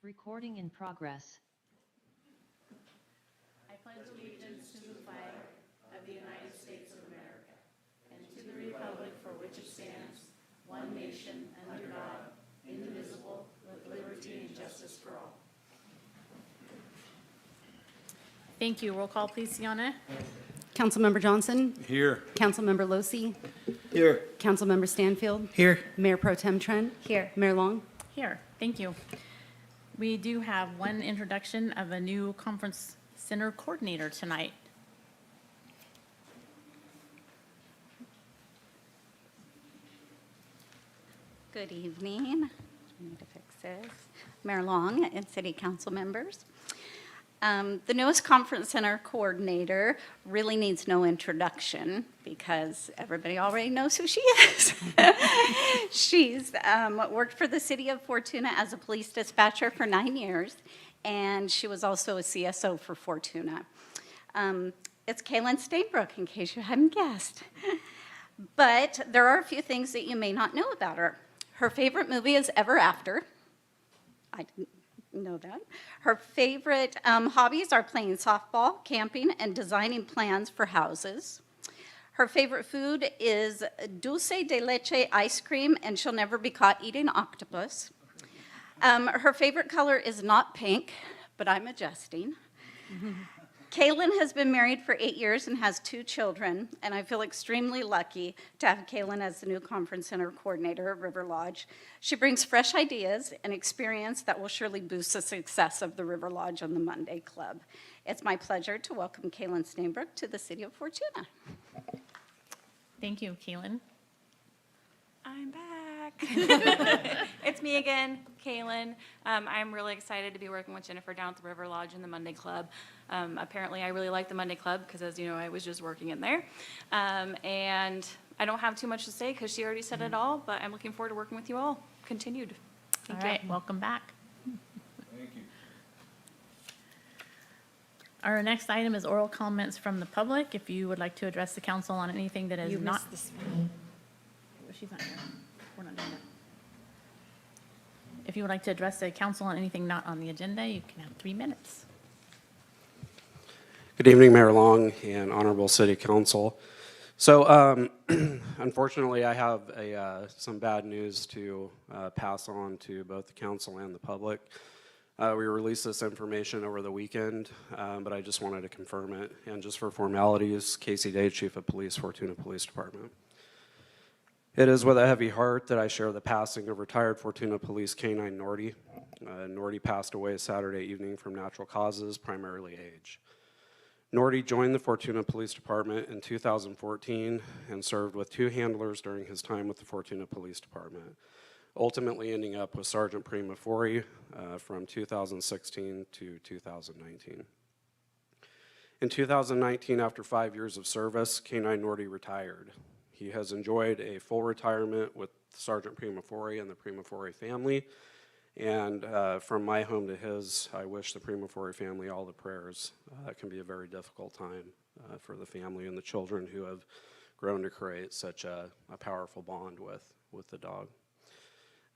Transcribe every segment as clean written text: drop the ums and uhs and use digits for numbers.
Recording in progress. I pledge allegiance to the flag of the United States of America and to the republic for which it stands, one nation, under God, indivisible, with liberty and justice for all. Thank you. Roll call, please, Sienna. Councilmember Johnson? Here. Councilmember Losi? Here. Councilmember Stanfield? Here. Mayor Pro Tem Trent? Here. Mayor Long? Here. Thank you. We do have one introduction of a new conference center coordinator tonight. Good evening. I need to fix this. Mayor Long and City Council members. The newest conference center coordinator really needs no introduction because everybody already knows who she is. She's worked for the city of Fortuna as a police dispatcher for 9 years, and she was also a CSO for Fortuna. It's Kaylin Stainbrook, in case you hadn't guessed. But there are a few things that you may not know about her. Her favorite movie is Ever After. I didn't know that. Her favorite hobbies are playing softball, camping, and designing plans for houses. Her favorite food is dulce de leche ice cream, and she'll never be caught eating octopus. Her favorite color is not pink, but I'm adjusting. Kaylin has been married for 8 years and has 2 children, and I feel extremely lucky to have Kaylin as the new conference center coordinator at River Lodge. She brings fresh ideas and experience that will surely boost the success of the River Lodge and the Monday Club. It's my pleasure to welcome Kaylin Stainbrook to the city of Fortuna. Thank you, Kaylin. I'm back. It's me again, Kaylin. I'm really excited to be working with Jennifer down at the River Lodge and the Monday Club. Apparently, I really like the Monday Club because, as you know, I was just working in there. And I don't have too much to say because she already said it all, but I'm looking forward to working with you all. Continued. All Thank you. right, welcome back. Thank you. Our next item is oral comments from the public. If you would like to address the council on anything that is You not. missed this She's not here. We're not doing that. If you would like to address the council on anything not on the agenda, you can have 3 minutes. Good evening, Mayor Long and Honorable City Council. So, unfortunately, I have some bad news to pass on to both the council and the public. We released this information over the weekend, but I just wanted to confirm it. And just for formalities, Casey Day, Chief of Police, Fortuna Police Department. It is with a heavy heart that I share the passing of retired Fortuna Police K-9 Nordy. Nordy passed away Saturday evening from natural causes, primarily age. Nordy joined the Fortuna Police Department in 2014 and served with 2 handlers during his time with the Fortuna Police Department, ultimately ending up with Sergeant Prima Fori from 2016 to 2019. In 2019, after 5 years of service, K-9 Nordy retired. He has enjoyed a full retirement with Sergeant Prima Fori and the Prima Fori family. And from my home to his, I wish the Prima Fori family all the prayers. It can be a very difficult time for the family and the children who have grown to create such a powerful bond with the dog.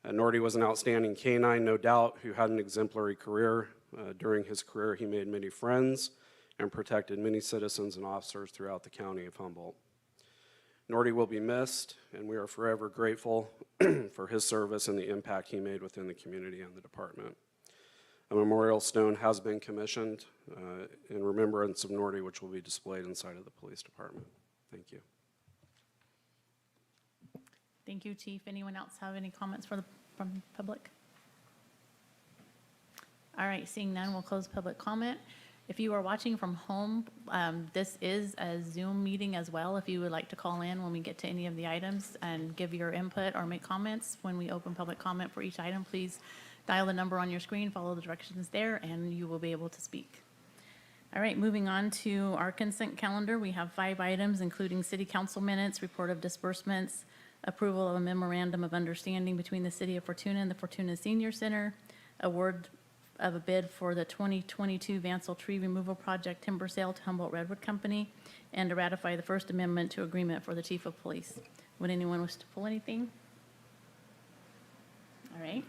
Nordy was an outstanding canine, no doubt, who had an exemplary career. During his career, he made many friends and protected many citizens and officers throughout the county of Humboldt. Nordy will be missed, and we are forever grateful for his service and the impact he made within the community and the department. A memorial stone has been commissioned in remembrance of Nordy, which will be displayed inside of the police department. Thank you. Thank you, Chief. Anyone else have any comments from the public? All right, seeing none, we'll close public comment. If you are watching from home, this is a Zoom meeting as well. If you would like to call in when we get to any of the items and give your input or make comments when we open public comment for each item, please dial the number on your screen, follow the directions there, and you will be able to speak. All right, moving on to our consent calendar. We have 5 items, including city council minutes, report of disbursements, approval of a memorandum of understanding between the city of Fortuna and the Fortuna Senior Center, award of a bid for the 2022 Vansel Tree Removal Project timber sale to Humboldt Redwood Company, and to ratify the First Amendment to agreement for the Chief of Police. Would anyone wish to pull anything? All right.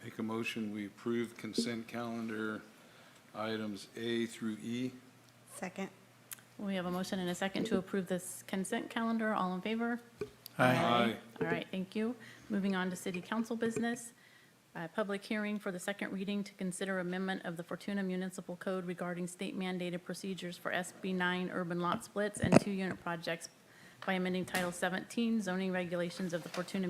Make a motion, we approve consent calendar items A through E. Second. We have a motion and a second to approve this consent calendar. All in favor? Aye. All right, thank you. Moving on to city council business. Public hearing for the second reading to consider amendment of the Fortuna Municipal Code regarding state mandated procedures for SB 9 urban lot splits and two-unit projects by amending Title 17 zoning regulations of the Fortuna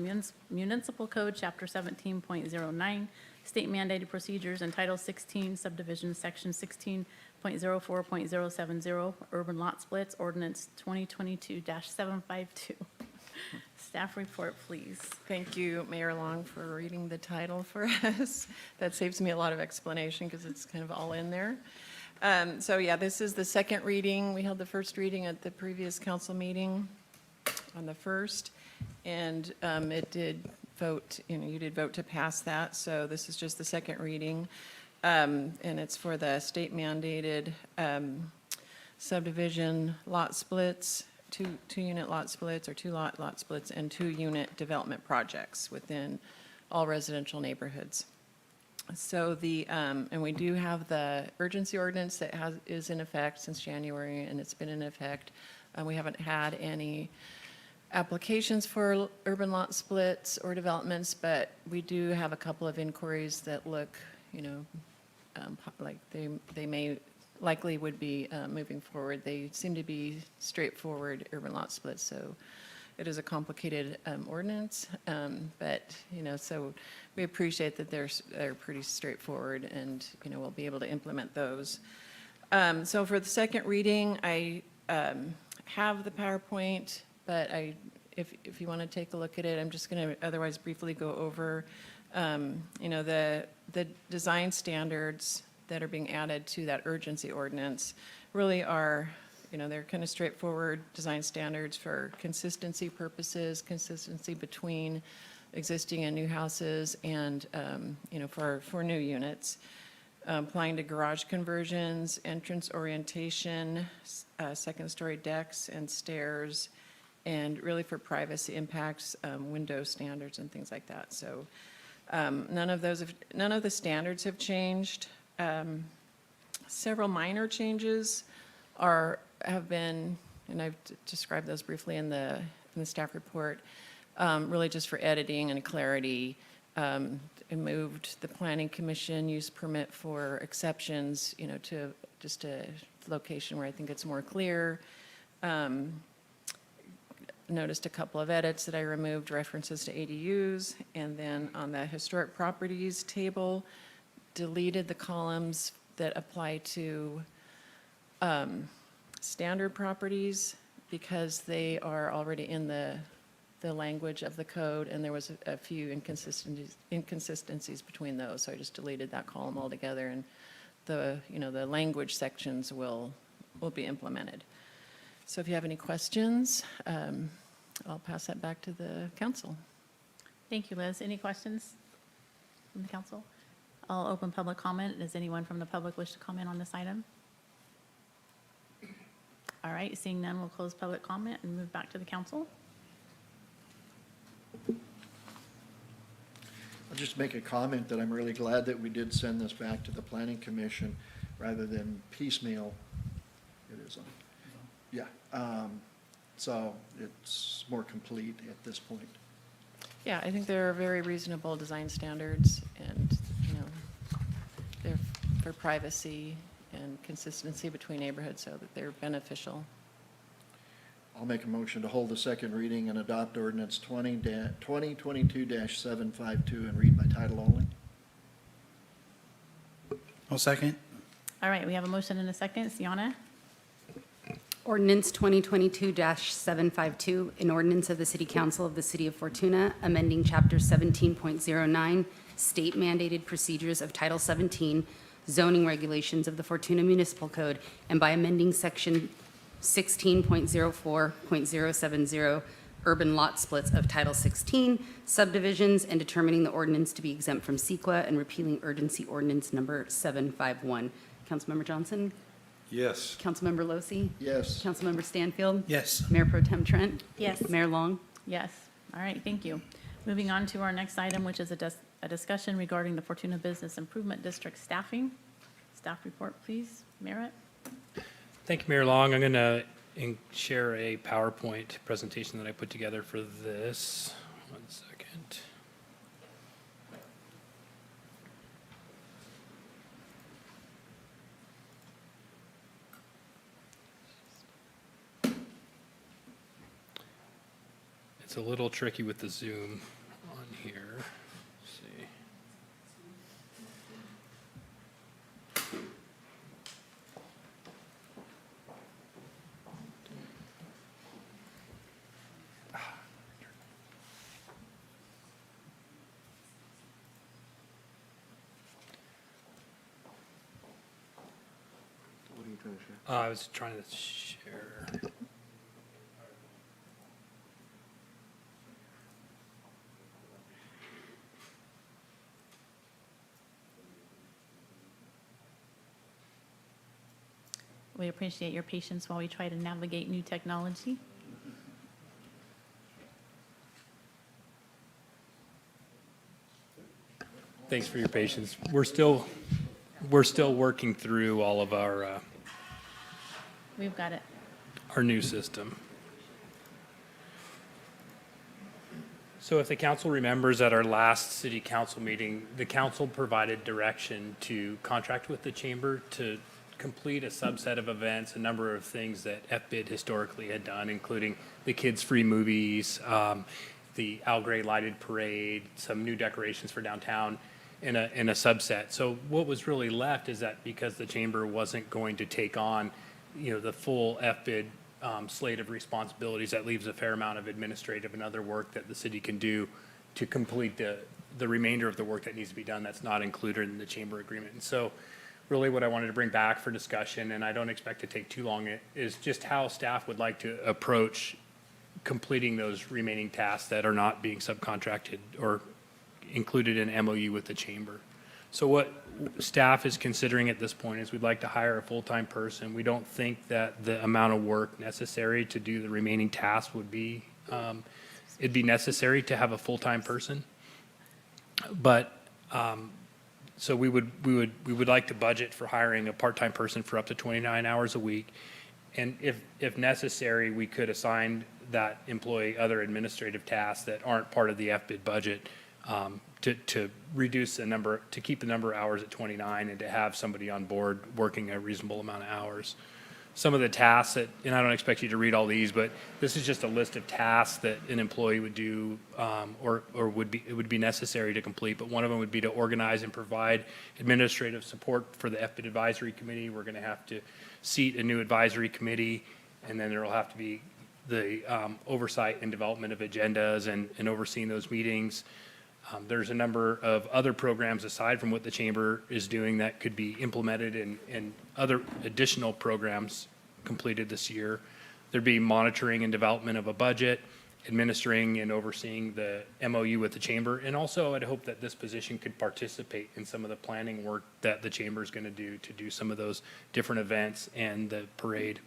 Municipal Code, Chapter 17.09, state mandated procedures, and Title 16 subdivision, Section 16.04.070, urban lot splits, Ordinance 2022-752. Staff report, please. Thank you, Mayor Long, for reading the title for us. That saves me a lot of explanation because it's kind of all in there. So yeah, this is the second reading. We held the first reading at the previous council meeting on the 1st, and it did vote, you did vote to pass that, so this is just the second reading. And it's for the state mandated subdivision lot splits, two-unit lot splits, or two-lot splits, and two-unit development projects within all residential neighborhoods. So and we do have the urgency ordinance that is in effect since January, and it's been in effect. We haven't had any applications for urban lot splits or developments, but we do have a couple of inquiries that look, like they may likely would be moving forward. They seem to be straightforward urban lot splits, so it is a complicated ordinance, but, so we appreciate that they're pretty straightforward, and, we'll be able to implement those. So for the second reading, I have the PowerPoint, but if you want to take a look at it, I'm just going to otherwise briefly go over, the design standards that are being added to that urgency ordinance really are, they're kind of straightforward design standards for consistency purposes, consistency between existing and new houses, and, for new units. Applying to garage conversions, entrance orientation, second-story decks and stairs, and really for privacy impacts, window standards and things like that. So none of the standards have changed. Several minor changes have been, and I've described those briefly in the staff report, really just for editing and clarity. It moved the planning commission use permit for exceptions, to just a location where I think it's more clear. Noticed a couple of edits that I removed, references to ADUs, and then on the historic properties table, deleted the columns that apply to standard properties because they are already in the language of the code, and there was a few inconsistencies between those, so I just deleted that column altogether, and the language sections will be implemented. So if you have any questions, I'll pass that back to the council. Thank you, Liz. Any questions from the council? I'll open public comment. Does anyone from the public wish to comment on this item? All right, seeing none, we'll close public comment and move back to the council. I'll just make a comment that I'm really glad that we did send this back to the planning commission rather than piecemeal. It is, yeah. So it's more complete at this point. Yeah, I think they're very reasonable design standards, and, they're for privacy and consistency between neighborhoods, so that they're beneficial. I'll make a motion to hold the second reading and adopt ordinance 2022-752 and read by title only. I'll second. All right, we have a motion and a second. Sienna? Ordinance 2022-752, an ordinance of the City Council of the City of Fortuna, amending Chapter 17.09, state mandated procedures of Title 17, zoning regulations of the Fortuna Municipal Code, and by amending Section 16.04.070, urban lot splits of Title 16, subdivisions, and determining the ordinance to be exempt from CEQA and repealing urgency ordinance number 751. Councilmember Johnson? Yes. Councilmember Losi? Yes. Councilmember Stanfield? Yes. Mayor Pro Tem Trent? Yes. Mayor Long? Yes. All right, thank you. Moving on to our next item, which is a discussion regarding the Fortuna Business Improvement District staffing. Staff report, please. Merritt? Thank you, Mayor Long. I'm going to share a PowerPoint presentation that I put together for this. One second. It's a little tricky with the Zoom on here. Let's see. What are you trying to share? I was trying to share. We appreciate your patience while we try to navigate new technology. Thanks for your patience. We're still working through all of We've got it. our new system. So if the council remembers at our last city council meeting, the council provided direction to contract with the chamber to complete a subset of events, a number of things that FBID historically had done, including the kids-free movies, the Al Gray lighted parade, some new decorations for downtown in a subset. So what was really left is that because the chamber wasn't going to take on, the full FBID slate of responsibilities, that leaves a fair amount of administrative and other work that the city can do to complete the remainder of the work that needs to be done that's not included in the chamber agreement. And so really what I wanted to bring back for discussion, and I don't expect to take too long, is just how staff would like to approach completing those remaining tasks that are not being subcontracted or included in MOU with the chamber. So what staff is considering at this point is we'd like to hire a full-time person. We don't think that the amount of work necessary to do the remaining tasks would be, it'd be necessary to have a full-time person. But, so we would like to budget for hiring a part-time person for up to 29 hours a week. And if necessary, we could assign that employee other administrative tasks that aren't part of the FBID budget, to reduce the number, to keep the number of hours at 29 and to have somebody on board working a reasonable amount of hours. Some of the tasks that, and I don't expect you to read all these, but this is just a list of tasks that an employee would do, or it would be necessary to complete. But one of them would be to organize and provide administrative support for the FBID Advisory Committee. We're going to have to seat a new advisory committee, and then there will have to be the oversight and development of agendas and overseeing those meetings. There's a number of other programs aside from what the chamber is doing that could be implemented and other additional programs completed this year. There'd be monitoring and development of a budget, administering and overseeing the MOU with the chamber. And also I'd hope that this position could participate in some of the planning work that the chamber is going to do some of those different events and the parade.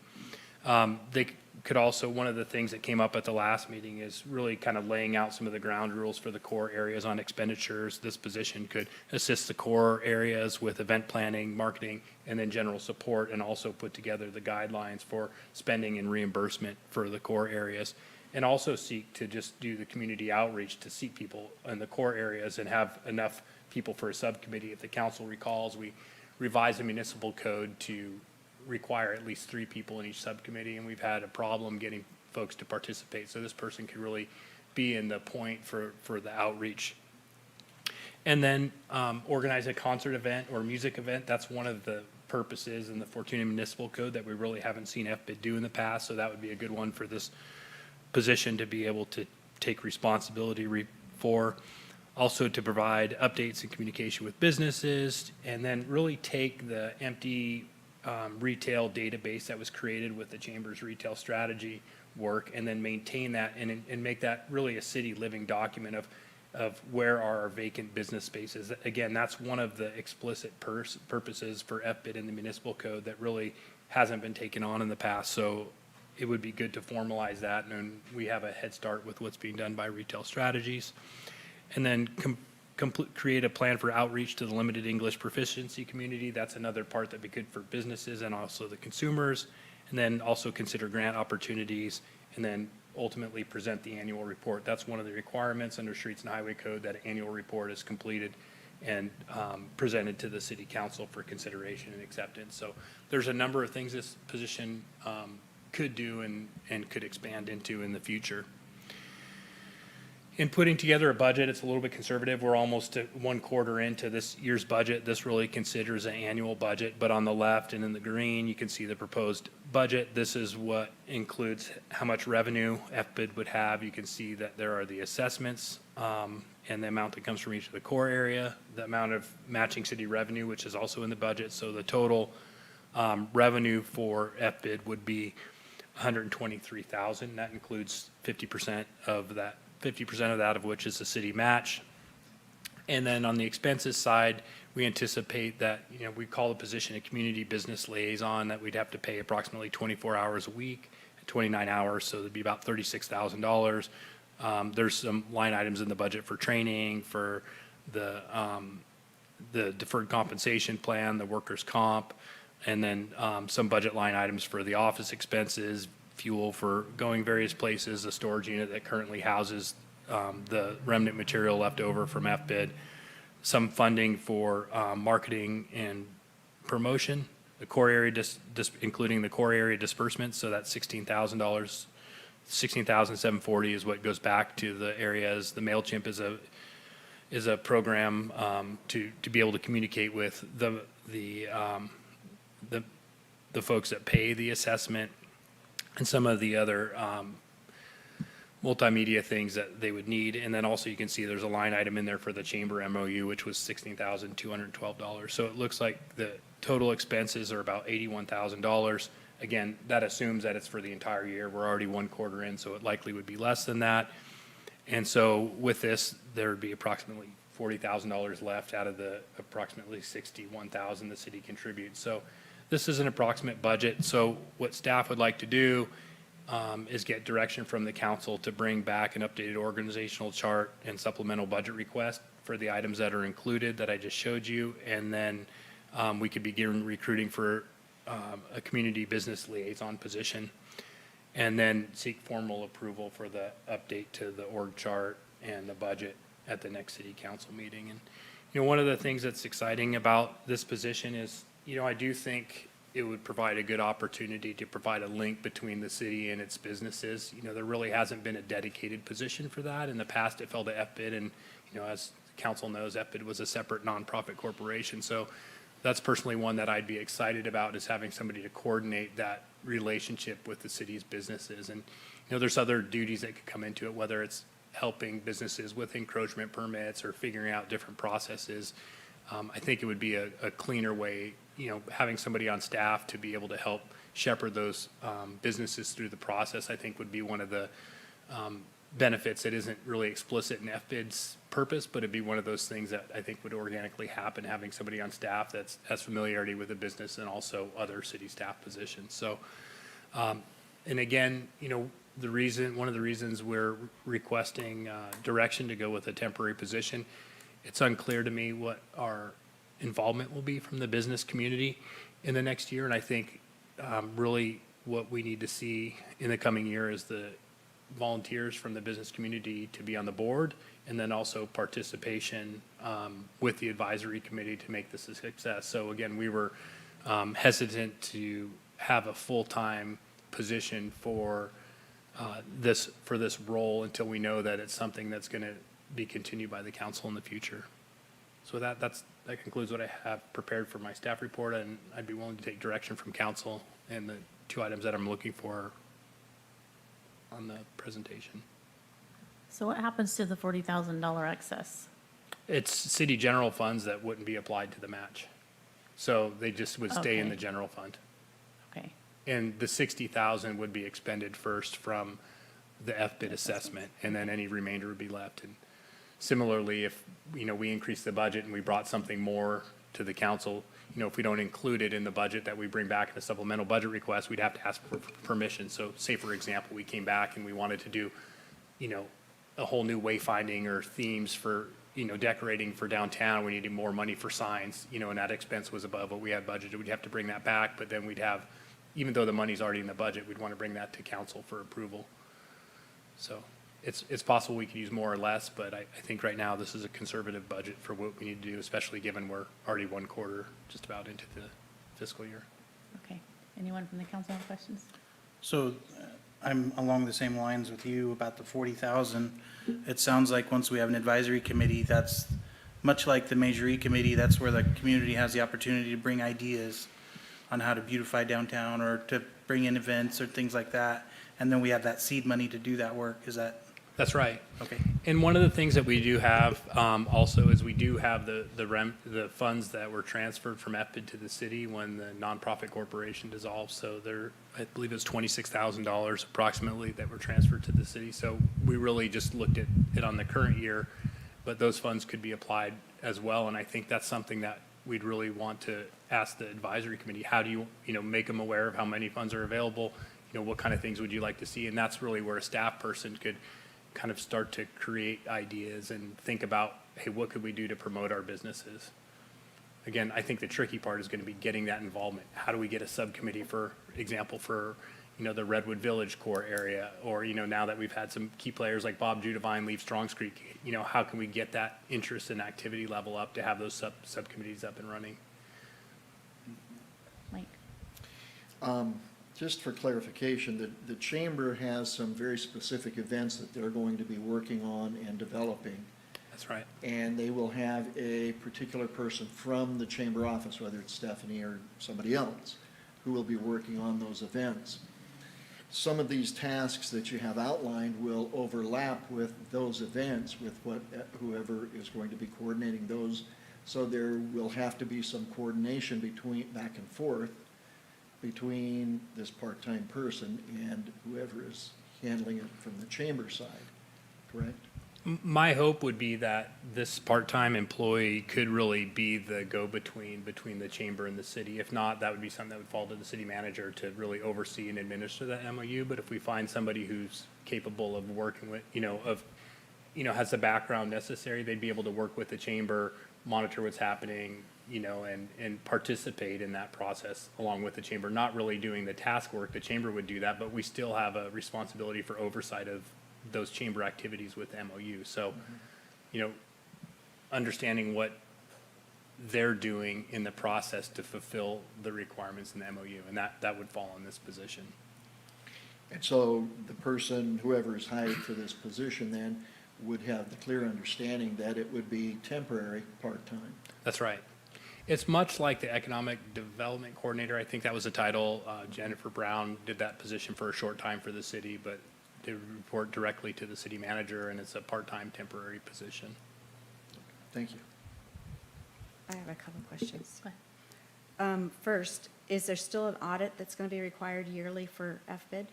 They could also, one of the things that came up at the last meeting is really kind of laying out some of the ground rules for the core areas on expenditures. This position could assist the core areas with event planning, marketing, and then general support, and also put together the guidelines for spending and reimbursement for the core areas. And also seek to just do the community outreach to seat people in the core areas and have enough people for a subcommittee. If the council recalls, we revised the municipal code to require at least 3 people in each subcommittee, and we've had a problem getting folks to participate. So this person could really be in the point for the outreach. And then organize a concert event or music event. That's one of the purposes in the Fortuna Municipal Code that we really haven't seen FBID do in the past. So that would be a good one for this position to be able to take responsibility for. Also to provide updates and communication with businesses, and then really take the empty retail database that was created with the chamber's retail strategy work, and then maintain that and make that really a city living document of where are our vacant business spaces. Again, that's one of the explicit purposes for FBID in the municipal code that really hasn't been taken on in the past. So it would be good to formalize that, and we have a head start with what's being done by retail strategies. And then create a plan for outreach to the limited English proficiency community. That's another part that'd be good for businesses and also the consumers. And then also consider grant opportunities, and then ultimately present the annual report. That's one of the requirements under Streets and Highway Code, that annual report is completed and presented to the city council for consideration and acceptance. So there's a number of things this position could do and could expand into in the future. In putting together a budget, it's a little bit conservative. We're almost 1 quarter into this year's budget. This really considers an annual budget, but on the left and in the green, you can see the proposed budget. This is what includes how much revenue FBID would have. You can see that there are the assessments and the amount that comes from each of the core area, the amount of matching city revenue, which is also in the budget. So the total revenue for FBID would be $123,000. That includes 50% of that. 50% of that of which is the city match. And then on the expenses side, we anticipate that, we call the position a community business liaison, that we'd have to pay approximately 24 hours a week, 29 hours, so it'd be about $36,000. There's some line items in the budget for training, for the deferred compensation plan, the workers' comp, and then some budget line items for the office expenses, fuel for going various places, a storage unit that currently houses the remnant material left over from FBID, some funding for marketing and promotion, the core area, including the core area disbursement, so that's $16,000. $16,740 is what goes back to the areas. The MailChimp is a program to be able to communicate with the folks that pay the assessment, and some of the other multimedia things that they would need. And then also you can see there's a line item in there for the chamber MOU, which was $16,212. So it looks like the total expenses are about $81,000. Again, that assumes that it's for the entire year. We're already 1 quarter in, so it likely would be less than that. And so with this, there would be approximately $40,000 left out of the approximately $61,000 the city contributes. So this is an approximate budget. So what staff would like to do is get direction from the council to bring back an updated organizational chart and supplemental budget request for the items that are included that I just showed you. And then we could begin recruiting for a community business liaison position, and then seek formal approval for the update to the org chart and the budget at the next city council meeting. And one of the things that's exciting about this position is, I do think it would provide a good opportunity to provide a link between the city and its businesses. There really hasn't been a dedicated position for that. In the past, it fell to FBID, and, as the council knows, FBID was a separate nonprofit corporation. So that's personally one that I'd be excited about, is having somebody to coordinate that relationship with the city's businesses. And, there's other duties that could come into it, whether it's helping businesses with encroachment permits or figuring out different processes. I think it would be a cleaner way, having somebody on staff to be able to help shepherd those businesses through the process, I think would be one of the benefits that isn't really explicit in FBID's purpose, but it'd be one of those things that I think would organically happen, having somebody on staff that has familiarity with the business and also other city staff positions. So, and again, one of the reasons we're requesting direction to go with a temporary position, it's unclear to me what our involvement will be from the business community in the next year. And I think really what we need to see in the coming year is the volunteers from the business community to be on the board, and then also participation with the advisory committee to make this a success. So again, we were hesitant to have a full-time position for this role until we know that it's something that's going to be continued by the council in the future. So that concludes what I have prepared for my staff report, and I'd be willing to take direction from council and the 2 items that I'm looking for on the presentation. So what happens to the $40,000 excess? It's city general funds that wouldn't be applied to the match. So they just would stay in Okay. the general fund. Okay, And the 60,000 would be expended first from the FBID assessment, and then any remainder would be left. And similarly, if, we increase the budget and we brought something more to the council, if we don't include it in the budget that we bring back in a supplemental budget request, we'd have to ask for permission. So say, for example, we came back and we wanted to do, a whole new wayfinding or themes for decorating for downtown, we needed more money for signs, and that expense was above what we had budgeted. We'd have to bring that back, but then we'd have, even though the money's already in the budget, we'd want to bring that to council for approval. So it's possible we could use more or less, but I think right now this is a conservative budget for what we need to do, especially given we're already one quarter just about into the fiscal year. Okay. Anyone from the council have questions? So I'm along the same lines with you about the 40,000. It sounds like once we have an advisory committee, that's much like the Major E Committee, that's where the community has the opportunity to bring ideas on how to beautify downtown or to bring in events or things like that. And then we have that seed money to do that work. Is that That's right. okay? And one of the things that we do have also is we do have the funds that were transferred from EPID to the city when the nonprofit corporation dissolved. So there, I believe it's $26,000 approximately that were transferred to the city. So we really just looked at it on the current year, but those funds could be applied as well. And I think that's something that we'd really want to ask the advisory committee. How do you, make them aware of how many funds are available? What kind of things would you like to see? And that's really where a staff person could kind of start to create ideas and think about, hey, what could we do to promote our businesses? Again, I think the tricky part is going to be getting that involvement. How do we get a subcommittee, for example, for, the Redwood Village core area? Or, now that we've had some key players like Bob Judavine leave Strongs Creek, how can we get that interest and activity level up to have those subcommittees up and running? Mike? Just for clarification, the chamber has some very specific events that they're going to be working on and developing. That's right. And they will have a particular person from the chamber office, whether it's Stephanie or somebody else, who will be working on those events. Some of these tasks that you have outlined will overlap with those events, with whoever is going to be coordinating those. So there will have to be some coordination back and forth between this part-time person and whoever is handling it from the chamber side, correct? My hope would be that this part-time employee could really be the go-between between the chamber and the city. If not, that would be something that would fall to the city manager to really oversee and administer that MOU. But if we find somebody who's capable of working with, has the background necessary, they'd be able to work with the chamber, monitor what's happening, and participate in that process along with the chamber, not really doing the task work. The chamber would do that, but we still have a responsibility for oversight of those chamber activities with MOU. So, understanding what they're doing in the process to fulfill the requirements in the MOU, and that would fall on this position. And so the person, whoever is hired for this position then, would have the clear understanding that it would be temporary, part-time. That's right. It's much like the Economic Development Coordinator. I think that was the title. Jennifer Brown did that position for a short time for the city, but they report directly to the city manager, and it's a part-time temporary position. Thank you. I have a couple questions. Go ahead. First, is there still an audit that's going to be required yearly for FBID?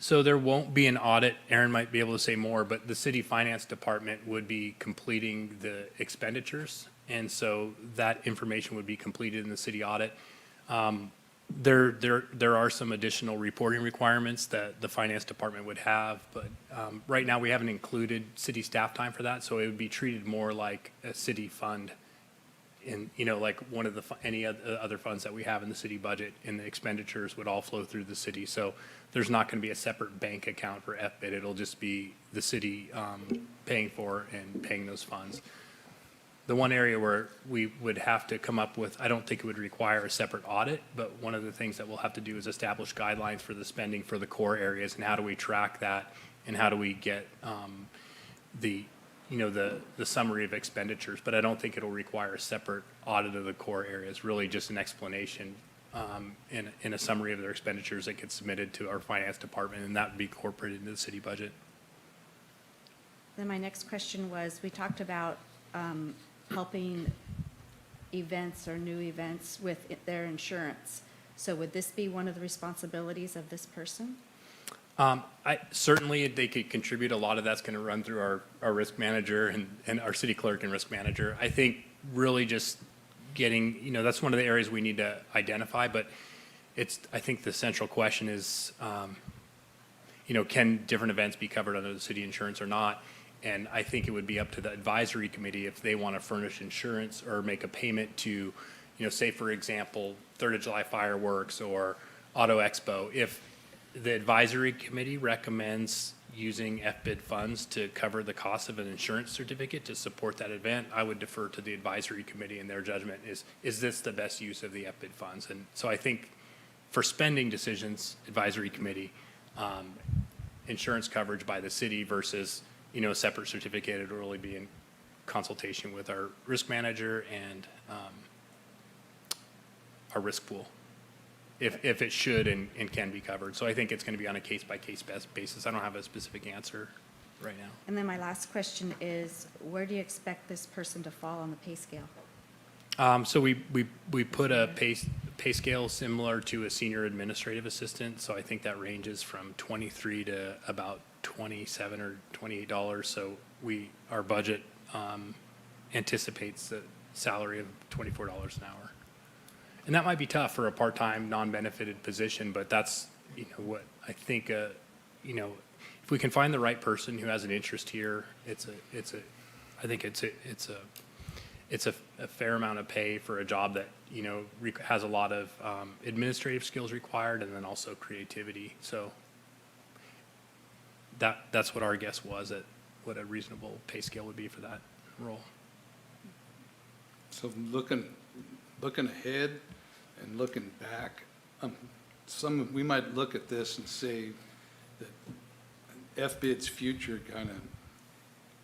So there won't be an audit. Aaron might be able to say more, but the city finance department would be completing the expenditures. And so that information would be completed in the city audit. There are some additional reporting requirements that the finance department would have, but right now we haven't included city staff time for that. So it would be treated more like a city fund in, like one of any other funds that we have in the city budget, and the expenditures would all flow through the city. So there's not going to be a separate bank account for FBID. It'll just be the city paying for and paying those funds. The one area where we would have to come up with, I don't think it would require a separate audit, but one of the things that we'll have to do is establish guidelines for the spending for the core areas, and how do we track that, and how do we get the summary of expenditures. But I don't think it'll require a separate audit of the core areas, really just an explanation in a summary of their expenditures that gets submitted to our finance department, and that would be incorporated into the city budget. Then my next question was, we talked about helping events or new events with their insurance. So would this be one of the responsibilities of this person? Certainly, they could contribute. A lot of that's going to run through our risk manager and our city clerk and risk manager. I think really just getting, that's one of the areas we need to identify, but I think the central question is, can different events be covered under the city insurance or not? And I think it would be up to the advisory committee if they want to furnish insurance or make a payment to, say, for example, 3rd of July fireworks or Auto Expo. If the advisory committee recommends using FBID funds to cover the cost of an insurance certificate to support that event, I would defer to the advisory committee and their judgment is this the best use of the FBID funds? And so I think for spending decisions, advisory committee, insurance coverage by the city versus, a separate certificate, it would really be in consultation with our risk manager and our risk pool, if it should and can be covered. So I think it's going to be on a case-by-case basis. I don't have a specific answer right now. And then my last question is, where do you expect this person to fall on the pay scale? So we put a pay scale similar to a senior administrative assistant. So I think that ranges from 23 to about $27 or $28. So our budget anticipates the salary of $24 an hour. And that might be tough for a part-time, non-benefited position, but that's, what I think, if we can find the right person who has an interest here, I think it's a fair amount of pay for a job that, has a lot of administrative skills required and then also creativity. So that's what our guess was at what a reasonable pay scale would be for that role. So looking ahead and looking back, we might look at this and say that FBID's future kind of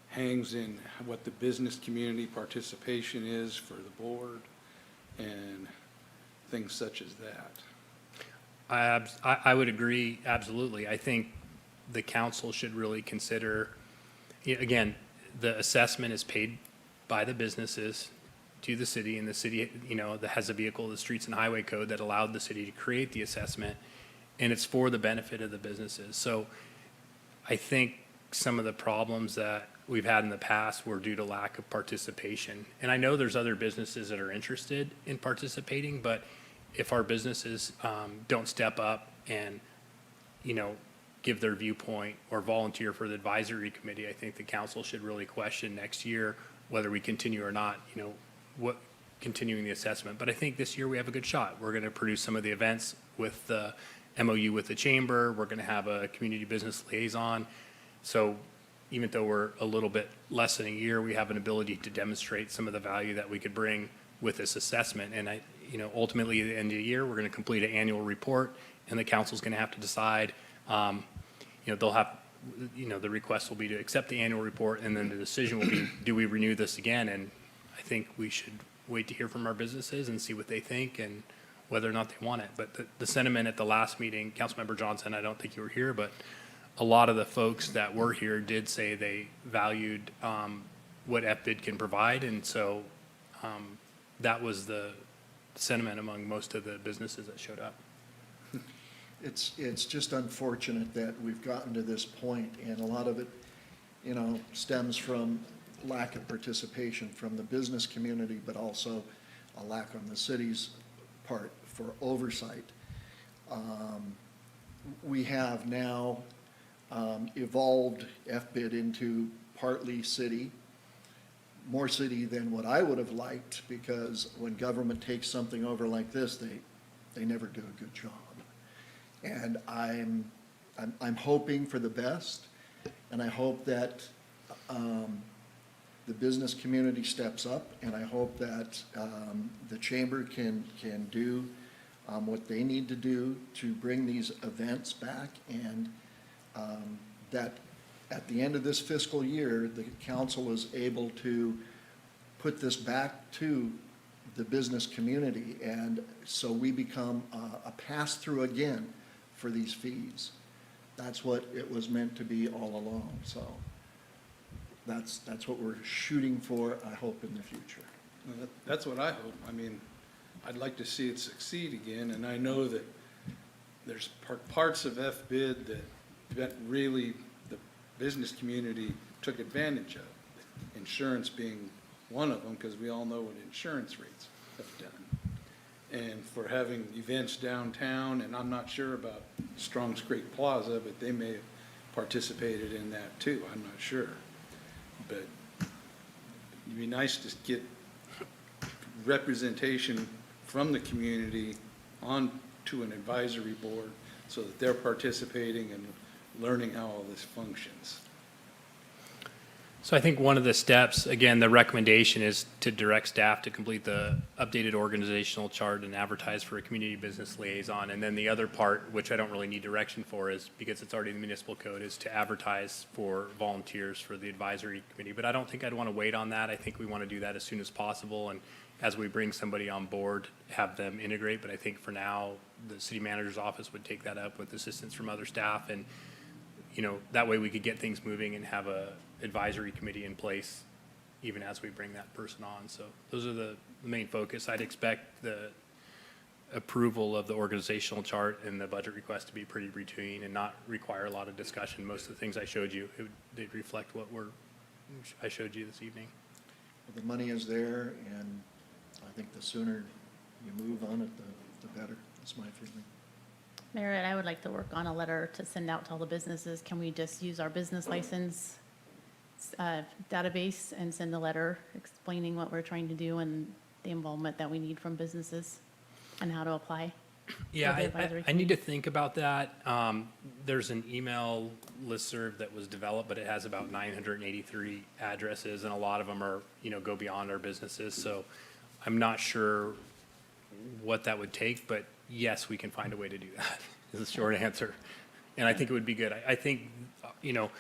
hangs in what the business community participation is for the board and things such as that. I would agree, absolutely. I think the council should really consider, again, the assessment is paid by the businesses to the city, and the city, that has a vehicle, the Streets and Highway Code that allowed the city to create the assessment, and it's for the benefit of the businesses. So I think some of the problems that we've had in the past were due to lack of participation. And I know there's other businesses that are interested in participating, but if our businesses don't step up and, give their viewpoint or volunteer for the advisory committee, I think the council should really question next year whether we continue or not, continuing the assessment. But I think this year we have a good shot. We're going to produce some of the events with the MOU with the chamber. We're going to have a community business liaison. So even though we're a little bit less than a year, we have an ability to demonstrate some of the value that we could bring with this assessment. And ultimately at the end of the year, we're going to complete an annual report, and the council's going to have to decide. They'll have, the request will be to accept the annual report, and then the decision will be, do we renew this again? And I think we should wait to hear from our businesses and see what they think and whether or not they want it. But the sentiment at the last meeting, Councilmember Johnson, I don't think you were here, but a lot of the folks that were here did say they valued what FBID can provide, and so that was the sentiment among most of the businesses that showed up. It's just unfortunate that we've gotten to this point, and a lot of it, stems from lack of participation from the business community, but also a lack on the city's part for oversight. We have now evolved FBID into partly city, more city than what I would have liked, because when government takes something over like this, they never do a good job. And I'm hoping for the best, and I hope that the business community steps up, and I hope that the chamber can do what they need to do to bring these events back, and that at the end of this fiscal year, the council is able to put this back to the business community, and so we become a pass-through again for these fees. That's what it was meant to be all along. So that's what we're shooting for, I hope, in the future. Well, that's what I hope. I mean, I'd like to see it succeed again, and I know that there's parts of FBID that really the business community took advantage of, insurance being one of them, because we all know what insurance rates have done. And for having events downtown, and I'm not sure about Strong's Creek Plaza, but they may have participated in that too, I'm not sure. but it'd be nice to get representation from the community on to an advisory board so that they're participating and learning how all this functions. So I think one of the steps, again, the recommendation is to direct staff to complete the updated organizational chart and advertise for a community business liaison. And then the other part, which I don't really need direction for, is because it's already in the municipal code, is to advertise for volunteers for the advisory committee. But I don't think I'd want to wait on that. I think we want to do that as soon as possible. And as we bring somebody on board, have them integrate. But I think for now, the city manager's office would take that up with assistance from other staff. And, you know, that way we could get things moving and have a advisory committee in place even as we bring that person on. So those are the main focus. I'd expect the approval of the organizational chart and the budget request to be pretty routine and not require a lot of discussion. Most of the things I showed you, they'd reflect what I showed you this evening. The money is there, and I think the sooner you move on it, the better. That's my feeling. Merritt, I would like to work on a letter to send out to all the businesses. Can we just use our business license database and send a letter explaining what we're trying to do and the involvement that we need from businesses and how to apply? Yeah, for the advisory I need to think about that. There's an email listserv that was developed, but it has about 983 addresses, and a lot of them are, you know, go beyond our businesses. So I'm not sure what that would take, but yes, we can find a way to do that, is the short answer. And I think it would be good. I think, you know,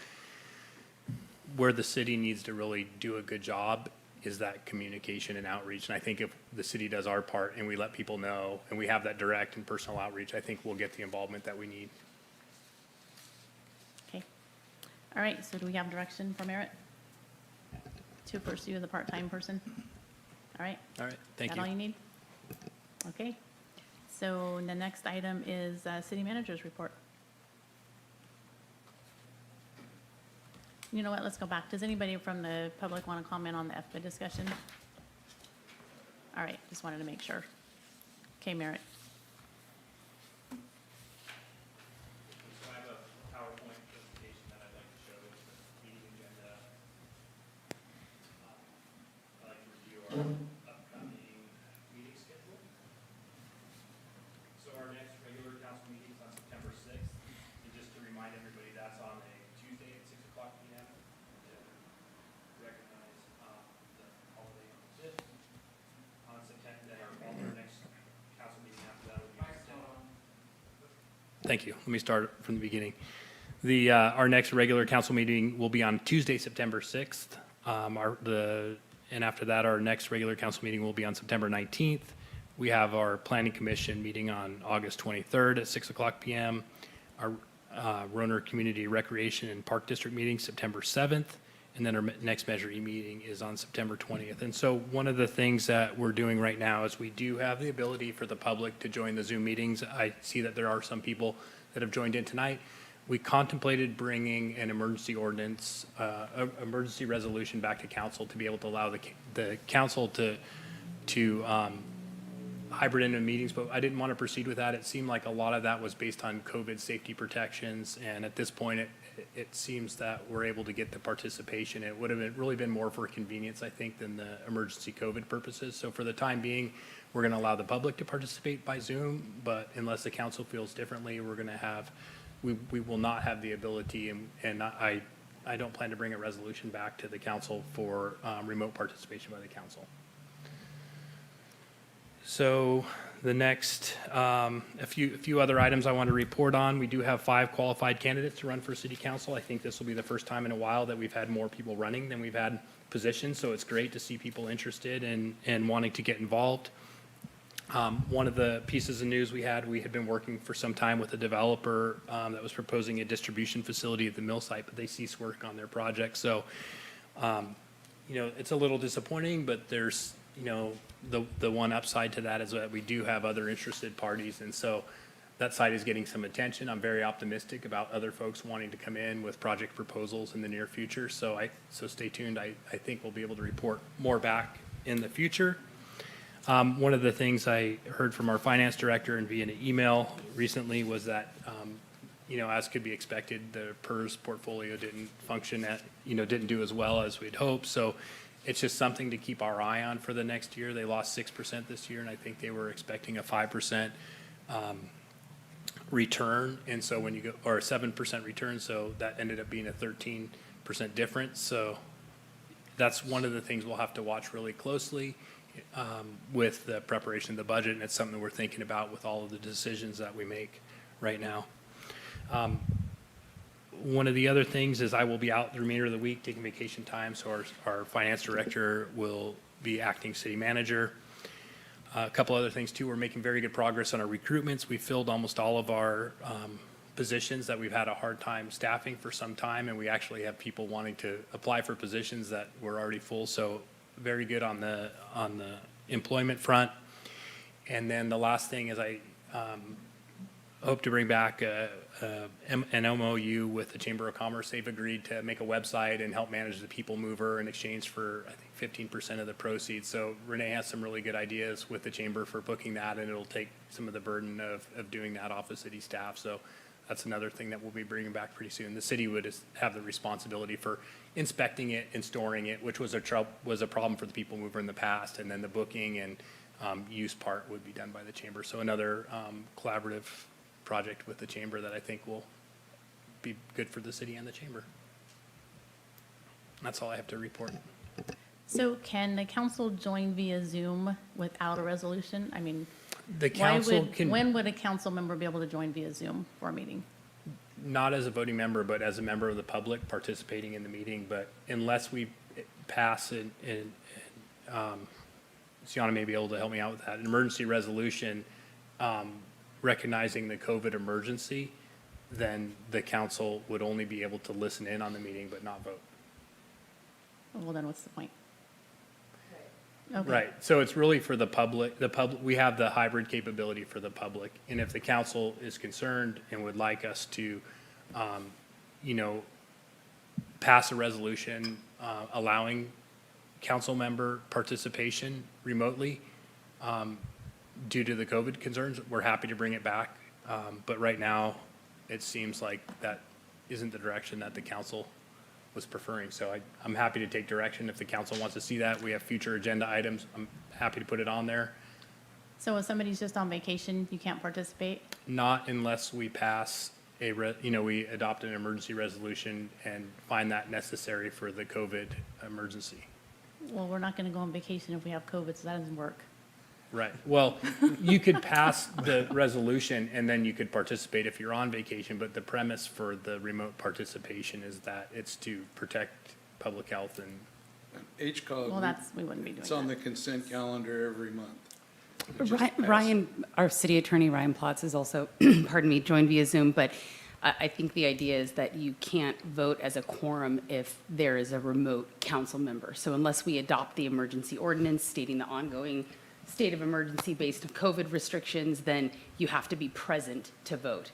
where the city needs to really do a good job is that communication and outreach. And I think if the city does our part and we let people know and we have that direct and personal outreach, I think we'll get the involvement that we need. Okay. All right, so do we have direction from Merritt to pursue the part-time person? All right. All right, thank Is that all you you. need? Okay. So the next item is city manager's report. You know what, let's go back. Does anybody from the public want to comment on the FBID discussion? All right, just wanted to make sure. Okay, Merritt. So I have a PowerPoint presentation that I'd like to show with the meeting agenda. I'd like to review our upcoming meeting schedule. So our next regular council meeting is on September 6th. And just to remind everybody, that's on a Tuesday at 6 o'clock p.m. to recognize the holiday on the 5th. On September, then our next council meeting after that will be on September. Thank you. Let me start from the beginning. Our next regular council meeting will be on Tuesday, September 6th. And after that, our next regular council meeting will be on September 19th. We have our planning commission meeting on August 23rd at 6 o'clock p.m. Our Roner Community Recreation and Park District meeting, September 7th. And then our next Measure E meeting is on September 20th. And so one of the things that we're doing right now is we do have the ability for the public to join the Zoom meetings. I see that there are some people that have joined in tonight. We contemplated bringing an emergency ordinance, emergency resolution back to council to be able to allow the council to hybrid into meetings, but I didn't want to proceed with that. It seemed like a lot of that was based on COVID safety protections, and at this point, it seems that we're able to get the participation. It would have really been more for convenience, I think, than the emergency COVID purposes. So for the time being, we're going to allow the public to participate by Zoom, but unless the council feels differently, we're going to have, we will not have the ability, and I don't plan to bring a resolution back to the council for remote participation by the council. So the next, a few other items I want to report on. We do have 5 qualified candidates to run for city council. I think this will be the first time in a while that we've had more people running than we've had positions, so it's great to see people interested and wanting to get involved. One of the pieces of news we had been working for some time with a developer that was proposing a distribution facility at the mill site, but they ceased work on their project. So, you know, it's a little disappointing, but there's, you know, the one upside to that is that we do have other interested parties, and so that site is getting some attention. I'm very optimistic about other folks wanting to come in with project proposals in the near future, so stay tuned. I think we'll be able to report more back in the future. One of the things I heard from our finance director and via an email recently was that as could be expected, the PERS portfolio didn't function didn't do as well as we'd hoped. So it's just something to keep our eye on for the next year. They lost 6% this year, and I think they were expecting a 5% return. And so when you go, or a 7% return, so that ended up being a 13% difference. So that's one of the things we'll have to watch really closely with the preparation of the budget, and it's something we're thinking about with all of the decisions that we make right now. One of the other things is I will be out the remainder of the week taking vacation time, so our finance director will be acting city manager. A couple other things too, we're making very good progress on our recruitments. We filled almost all of our positions that we've had a hard time staffing for some time, and we actually have people wanting to apply for positions that were already full, so very good on the employment front. And then the last thing is I hope to bring back an MOU with the Chamber of Commerce. They've agreed to make a website and help manage the people mover in exchange for, I think, 15% of the proceeds. So Renee has some really good ideas with the Chamber for booking that, and it'll take some of the burden of doing that off of city staff. So that's another thing that we'll be bringing back pretty soon. The city would have the responsibility for inspecting it and storing it, which was a problem for the people mover in the past, and then the booking and use part would be done by the Chamber. So another collaborative project with the Chamber that I think will be good for the city and the Chamber. That's all I have to report. So can the council join via Zoom without a resolution? I mean, The council can, when would a council member be able to join via Zoom for a meeting? not as a voting member, but as a member of the public participating in the meeting, but unless we pass it, and Sienna may be able to help me out with that, an emergency resolution recognizing the COVID emergency, then the council would only be able to listen in on the meeting but not vote. Well, then what's the point? Okay. Right, so it's really for the public, we have the hybrid capability for the public, and if the council is concerned and would like us to, pass a resolution allowing council member participation remotely, due to the COVID concerns, we're happy to bring it back, but right now, it seems like that isn't the direction that the council was preferring. So I'm happy to take direction if the council wants to see that. We have future agenda items. I'm happy to put it on there. So if somebody's just on vacation, you can't participate? Not unless we pass we adopt an emergency resolution and find that necessary for the COVID emergency. Well, we're not going to go on vacation if we have COVID, so that doesn't work. Right. Well, you could pass the resolution and then you could participate if you're on vacation, but the premise for the remote participation is that it's to protect public health and HCOG. Well, we wouldn't be doing It's on the that. consent calendar every month. It just passed. Ryan, our city attorney, Ryan Plotz, is also, pardon me, joined via Zoom, but I think the idea is that you can't vote as a quorum if there is a remote council member. So unless we adopt the emergency ordinance stating the ongoing state of emergency based on COVID restrictions, then you have to be present to vote,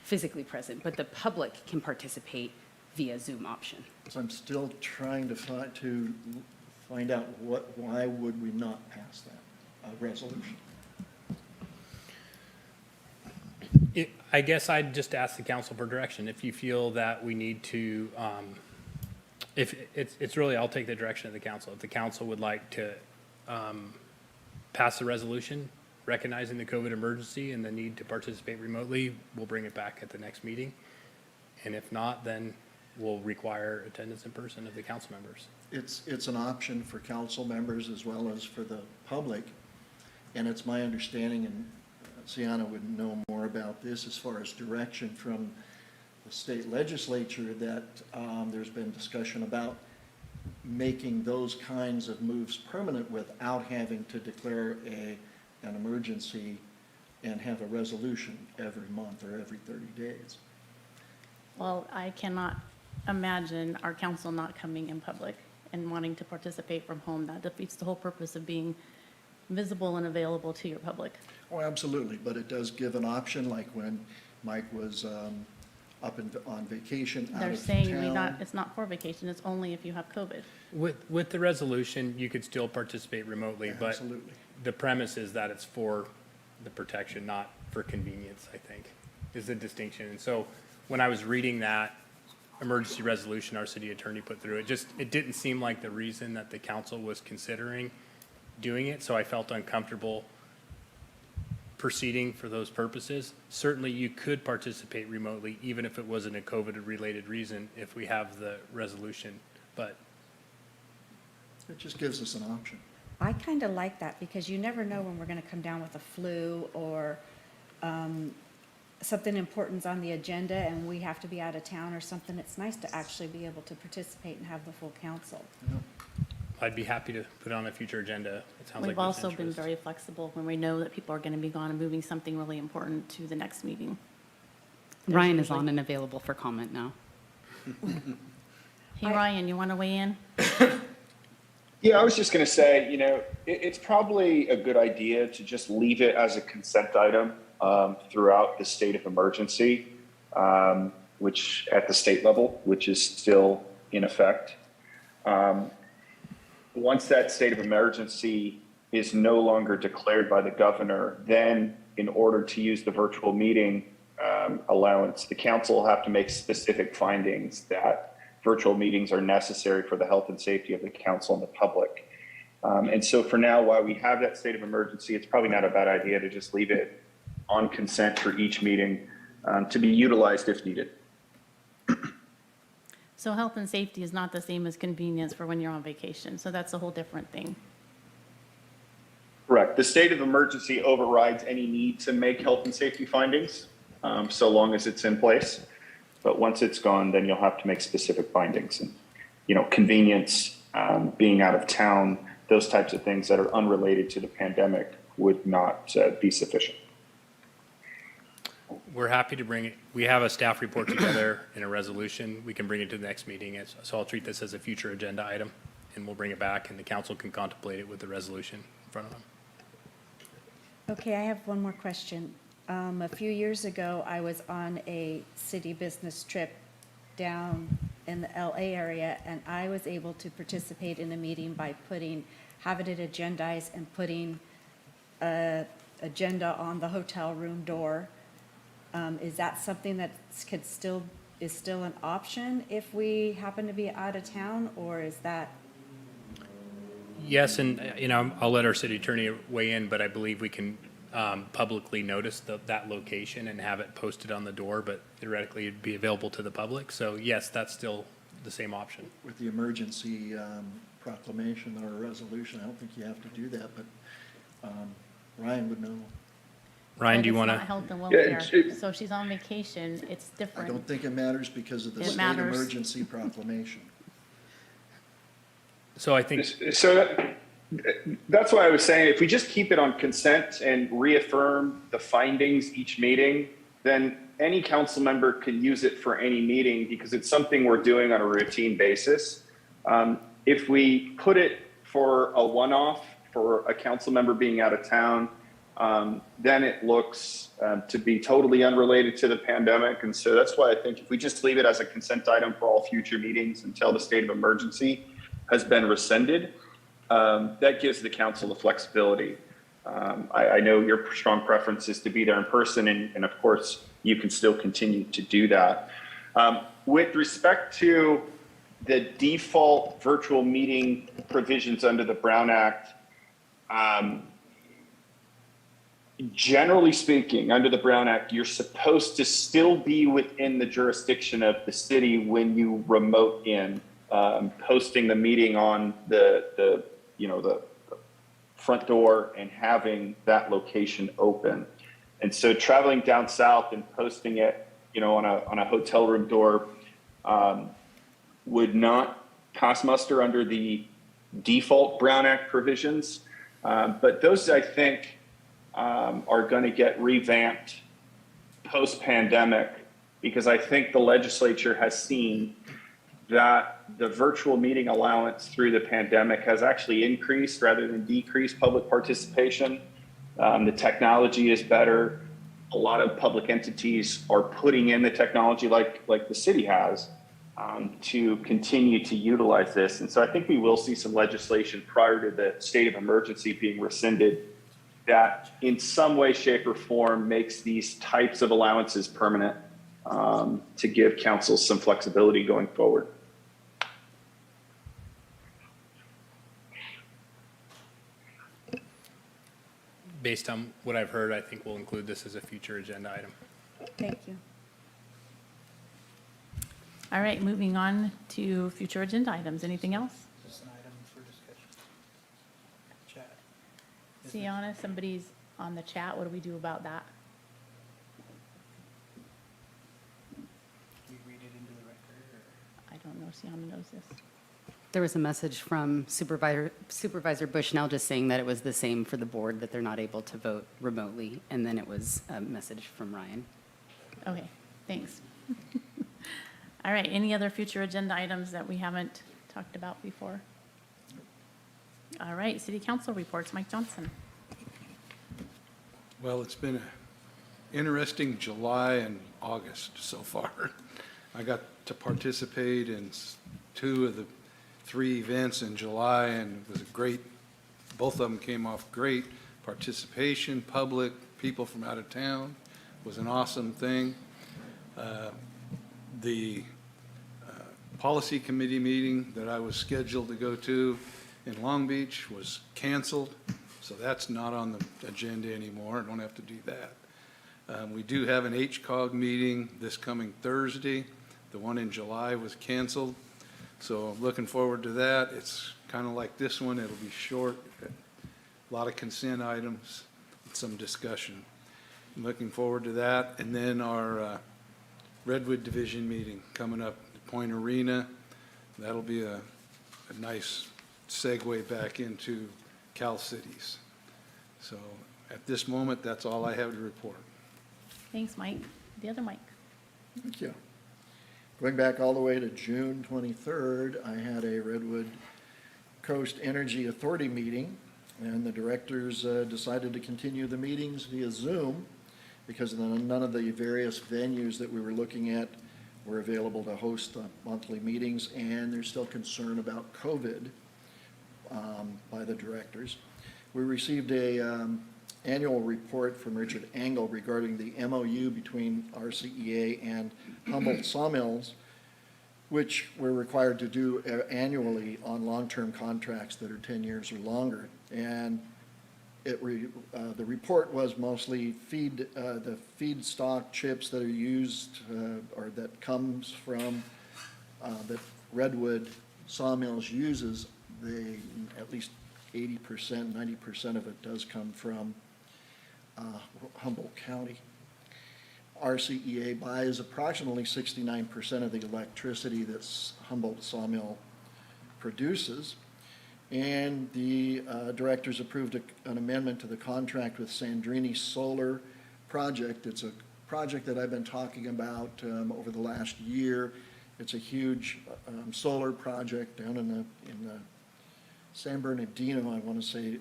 physically present, but the public can participate via Zoom option. So I'm still trying to find out why would we not pass that resolution? I guess I'd just ask the council for direction. If you feel that we need to, if it's really, I'll take the direction of the council. If the council would like to pass a resolution recognizing the COVID emergency and the need to participate remotely, we'll bring it back at the next meeting. And if not, then we'll require attendance in person of the council members. It's an option for council members as well as for the public. And it's my understanding, and Sienna would know more about this as far as direction from the state legislature, that there's been discussion about making those kinds of moves permanent without having to declare an emergency and have a resolution every month or every 30 days. Well, I cannot imagine our council not coming in public and wanting to participate from home. That defeats the whole purpose of being visible and available to your public. Oh, absolutely, but it does give an option, like when Mike was on vacation out They're of saying town. it's not for vacation, it's only if you have COVID. With the resolution, you could still participate remotely, but Absolutely. the premise is that it's for the protection, not for convenience, I think. is the distinction. And so when I was reading that emergency resolution our city attorney put through, it didn't seem like the reason that the council was considering doing it, so I felt uncomfortable proceeding for those purposes. Certainly, you could participate remotely, even if it wasn't a COVID-related reason, if we have the resolution, but It just gives us an option. I kind of like that because you never know when we're going to come down with a flu or something important's on the agenda and we have to be out of town or something. It's nice to actually be able to participate and have the full council. I'd be happy to put it on a future agenda. It sounds like We've there's also been interest. very flexible when we know that people are going to be gone and moving something really important to the next meeting. Ryan is usually- on and available for comment now. Hey, Ryan, you want to weigh in? Yeah, I was just going to say, it's probably a good idea to just leave it as a consent item throughout the state of emergency, which at the state level, which is still in effect. Once that state of emergency is no longer declared by the governor, then in order to use the virtual meeting allowance, the council will have to make specific findings that virtual meetings are necessary for the health and safety of the council and the public. And so for now, while we have that state of emergency, it's probably not a bad idea to just leave it on consent for each meeting to be utilized if needed. So health and safety is not the same as convenience for when you're on vacation, so that's a whole different thing. Correct. The state of emergency overrides any need to make health and safety findings, so long as it's in place. But once it's gone, then you'll have to make specific findings. And, convenience, being out of town, those types of things that are unrelated to the pandemic would not be sufficient. We're happy to bring it. We have a staff report together in a resolution. We can bring it to the next meeting. So I'll treat this as a future agenda item, and we'll bring it back, and the council can contemplate it with the resolution in front of them. Okay, I have one more question. A few years ago, I was on a city business trip down in the LA area, and I was able to participate in a meeting by having it agendized and putting a agenda on the hotel room door. Is that something that is still an option if we happen to be out of town, or is that? Yes, and, I'll let our city attorney weigh in, but I believe we can publicly notice that location and have it posted on the door, but theoretically it'd be available to the public. So yes, that's still the same option. With the emergency proclamation or resolution, I don't think you have to do that, but Ryan would know. Ryan, But do you it's want not to? health and Yeah, welfare, so if she's on vacation, it's I different. don't think it matters because of the It state matters. emergency proclamation. So I think, So that's why I was saying, if we just keep it on consent and reaffirm the findings each meeting, then any council member can use it for any meeting because it's something we're doing on a routine basis. If we put it for a one-off for a council member being out of town, then it looks to be totally unrelated to the pandemic. And so that's why I think if we just leave it as a consent item for all future meetings until the state of emergency has been rescinded, that gives the council the flexibility. I know your strong preference is to be there in person, and of course, you can still continue to do that. With respect to the default virtual meeting provisions under the Brown Act, generally speaking, under the Brown Act, you're supposed to still be within the jurisdiction of the city when you remote in, posting the meeting on the front door and having that location open. And so traveling down south and posting it, on a hotel room door would not pass muster under the default Brown Act provisions. But those, I think, are going to get revamped post-pandemic because I think the legislature has seen that the virtual meeting allowance through the pandemic has actually increased rather than decreased public participation. The technology is better. A lot of public entities are putting in the technology like the city has to continue to utilize this. And so I think we will see some legislation prior to the state of emergency being rescinded that in some way, shape, or form makes these types of allowances permanent, to give council some flexibility going forward. Based on what I've heard, I think we'll include this as a future agenda item. Thank you. All right, moving on to future agenda items. Anything else? Just an item for discussion. Chat. Sienna, somebody's on the chat. What do we do about that? Can we read it into the record, or? I don't know if Sienna knows this. There was a message from Supervisor Bushnell just saying that it was the same for the board, that they're not able to vote remotely. And then it was a message from Ryan. Okay, thanks. All right, any other future agenda items that we haven't talked about before? All right, city council reports. Mike Johnson. Well, it's been an interesting July and August so far. I got to participate in 2 of the 3 events in July, and it was a great, both of them came off great. Participation, public, people from out of town, was an awesome thing. The policy committee meeting that I was scheduled to go to in Long Beach was canceled, so that's not on the agenda anymore. I don't have to do that. We do have an HCOG meeting this coming Thursday. The one in July was canceled, so I'm looking forward to that. It's kind of like this one. It'll be short, a lot of consent items, and some discussion. I'm looking forward to that. And then our Redwood Division meeting coming up at Point Arena. That'll be a nice segue back into Cal Cities. So at this moment, that's all I have to report. Thanks, Mike. The other Mike. Thank you. Going back all the way to June 23rd, I had a Redwood Coast Energy Authority meeting, and the directors decided to continue the meetings via Zoom because none of the various venues that we were looking at were available to host monthly meetings, and there's still concern about COVID by the directors. We received a annual report from Richard Engel regarding the MOU between RCEA and Humboldt Sawmills, which we're required to do annually on long-term contracts that are 10 years or longer. And the report was mostly the feedstock chips that are used or that comes from that Redwood Sawmills uses. At least 80%, 90% of it does come from Humboldt County. RCEA buys approximately 69% of the electricity that Humboldt Sawmill produces. And the directors approved an amendment to the contract with Sandrini Solar Project. It's a project that I've been talking about over the last year. It's a huge solar project down in the San Bernardino, I want to say,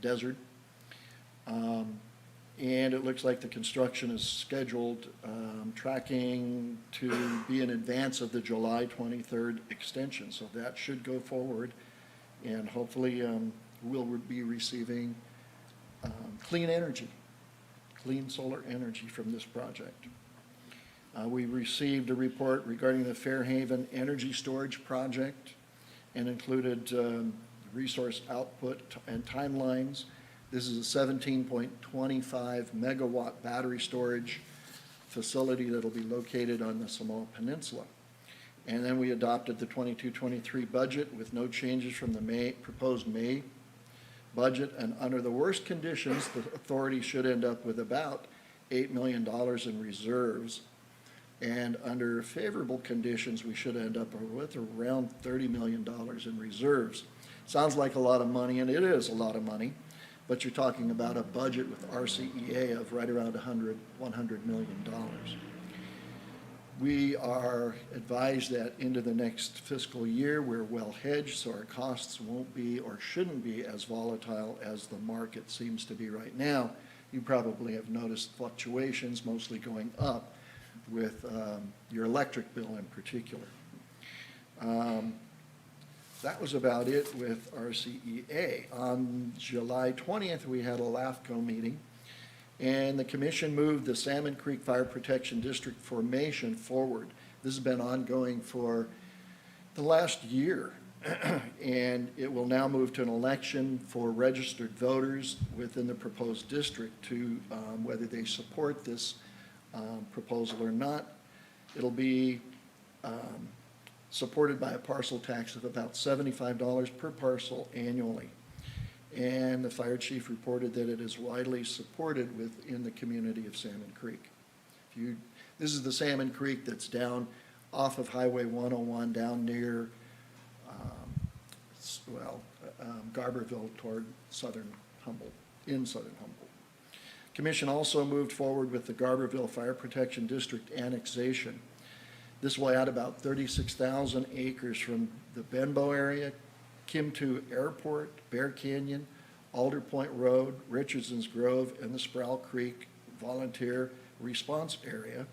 desert. And it looks like the construction is scheduled, tracking to be in advance of the July 23rd extension. So that should go forward, and hopefully we'll be receiving clean energy, clean solar energy from this project. We received a report regarding the Fairhaven Energy Storage Project and included resource output and timelines. This is a 17.25 megawatt battery storage facility that'll be located on the Samoa Peninsula. And then we adopted the 22-23 budget with no changes from the proposed May budget. And under the worst conditions, the authority should end up with about $8 million in reserves. And under favorable conditions, we should end up with around $30 million in reserves. Sounds like a lot of money, and it is a lot of money, but you're talking about a budget with RCEA of right around $100 million. We are advised that into the next fiscal year, we're well hedged, so our costs won't be or shouldn't be as volatile as the market seems to be right now. You probably have noticed fluctuations, mostly going up, with your electric bill in particular. that was about it with RCEA. On July 20th, we had a LAFCO meeting, and the commission moved the Salmon Creek Fire Protection District formation forward. This has been ongoing for the last year, and it will now move to an election for registered voters within the proposed district to whether they support this proposal or not. It'll be supported by a parcel tax of about $75 per parcel annually. And the fire chief reported that it is widely supported within the community of Salmon Creek. This is the Salmon Creek that's down off of Highway 101 down near, Garberville toward southern Humboldt, in southern Humboldt. Commission also moved forward with the Garberville Fire Protection District annexation. This will add about 36,000 acres from the Benbow area, Kimtu Airport, Bear Canyon, Alder Point Road, Richardson's Grove, and the Sproul Creek Volunteer Response Area,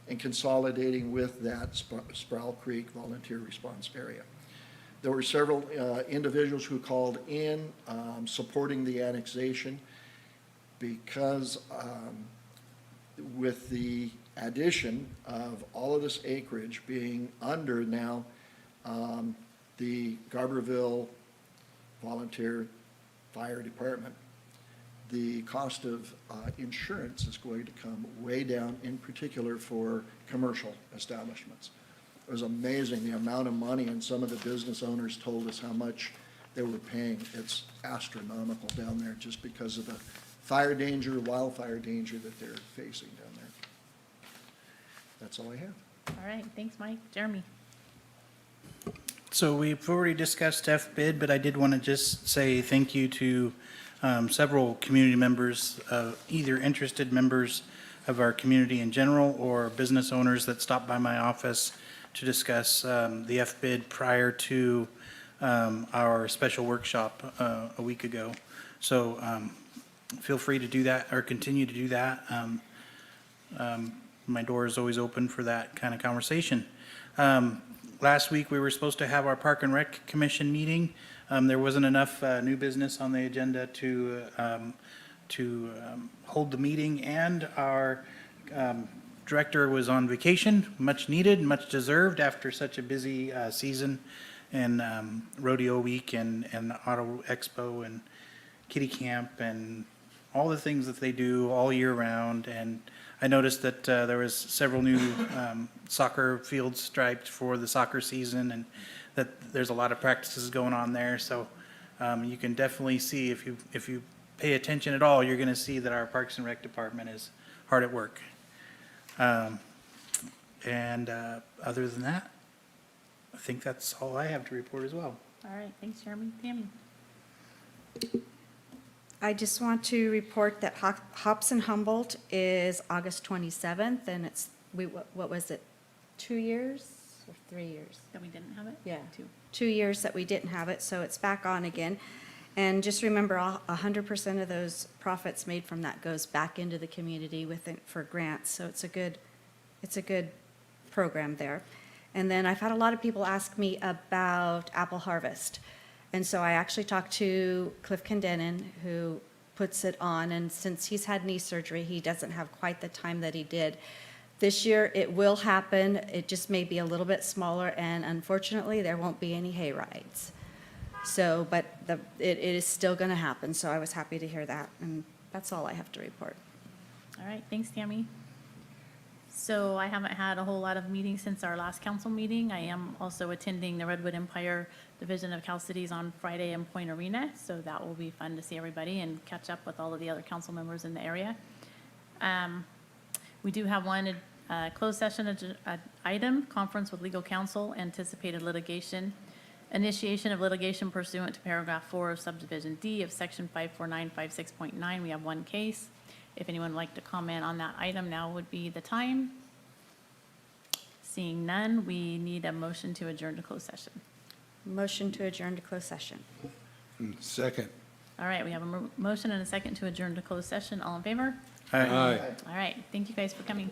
and consolidating with that Sproul Creek Volunteer Response Area. There were several individuals who called in supporting the annexation because with the addition of all of this acreage being under now the Garberville Volunteer Fire Department, the cost of insurance is going to come way down, in particular for commercial establishments. It was amazing the amount of money, and some of the business owners told us how much they were paying. It's astronomical down there just because of the fire danger, wildfire danger that they're facing down there. That's all I have. All right, thanks, Mike. Jeremy? So we've already discussed FBID, but I did want to just say thank you to several community members, either interested members of our community in general or business owners that stopped by my office to discuss the FBID prior to our special workshop a week ago. So feel free to do that or continue to do that. My door is always open for that kind of conversation. Last week, we were supposed to have our Park and Rec Commission meeting. There wasn't enough new business on the agenda to hold the meeting, and our director was on vacation, much needed, much deserved after such a busy season and rodeo week and auto expo and kitty camp and all the things that they do all year round. And I noticed that there was several new soccer fields striped for the soccer season, and that there's a lot of practices going on there. So you can definitely see, if you pay attention at all, you're going to see that our Parks and Rec department is hard at work. Other than that, I think that's all I have to report as well. All right, thanks, Jeremy. Tammy? I just want to report that Hops and Humboldt is August 27th, and it's, what was it, 2 years or 3 years? That we didn't have it? Yeah. 2. 2 years that we didn't have it, so it's back on again. And just remember, 100% of those profits made from that goes back into the community for grants, so it's a good program there. And then I've had a lot of people ask me about apple harvest. And so I actually talked to Cliff Condenin, who puts it on, and since he's had knee surgery, he doesn't have quite the time that he did. This year, it will happen. It just may be a little bit smaller, and unfortunately, there won't be any hay rides. So, but it is still going to happen, so I was happy to hear that, and that's all I have to report. All right, thanks, Tammy. So I haven't had a whole lot of meetings since our last council meeting. I am also attending the Redwood Empire Division of Cal Cities on Friday in Point Arena, so that will be fun to see everybody and catch up with all of the other council members in the area. We do have one closed session item, conference with legal counsel, anticipated litigation, initiation of litigation pursuant to paragraph 4 of subdivision D of section 54956.9. We have one case. If anyone would like to comment on that item, now would be the time. Seeing none, we need a motion to adjourn to closed session. Motion to adjourn to closed session. Second. All right, we have a motion and a second to adjourn to closed session. All in favor? Aye. All right, thank you guys for coming.